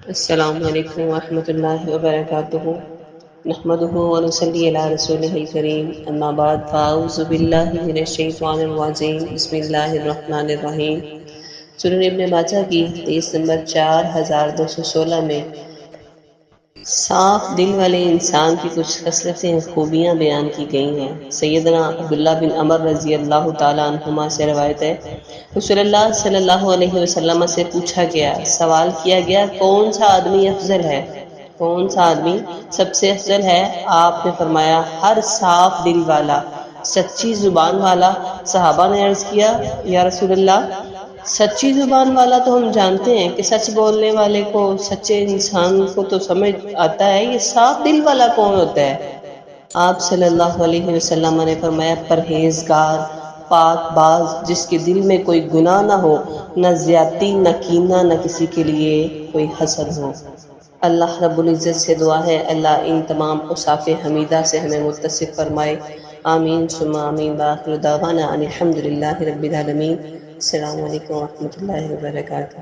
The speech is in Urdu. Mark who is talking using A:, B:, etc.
A: السلام علیکم ورحمۃ اللہ وبرکاتہ، نحمده ونصلي على رسوله الكريم، اما بعد فاعوذ باللہ من الشیطان الرجیم، بسم اللہ الرحمن الرحیم۔ سنن ابن ماجہ کی حدیث نمبر 4216 میں صاف دل والے انسان کی کچھ خصلتیں، خوبیاں بیان کی گئی ہیں۔ سیدنا عبداللہ بن عمر رضی اللہ تعالیٰ عنہما سے روایت ہے، رسول اللہ صلی اللہ علیہ وسلم سے پوچھا گیا، سوال کیا گیا، کون سا آدمی افضل ہے؟ کون سا آدمی سب سے افضل ہے؟ آپ نے فرمایا، ہر صاف دل والا، سچی زبان والا۔ صحابہ نے عرض کیا، یا رسول اللہ، سچی زبان والا تو ہم جانتے ہیں کہ سچ بولنے والے کو، سچے انسان کو تو سمجھ آتا ہے، یہ صاف دل والا کون ہوتا ہے؟ آپ صلی اللہ علیہ وسلم نے فرمایا، پرہیزگار، پاک باز، جس کے دل میں کوئی گناہ نہ ہو، نہ زیادتی، نہ کینہ، نہ کسی کے لیے کوئی حسد ہو۔ اللہ رب العزت سے دعا ہے، اللہ ان تمام اوصاف حمیدہ سے ہمیں متصف فرمائے، آمین ثم آمین۔ وآخر دعوانا ان الحمد للہ رب العالمین۔ السلام علیکم ورحمۃ اللہ وبرکاتہ۔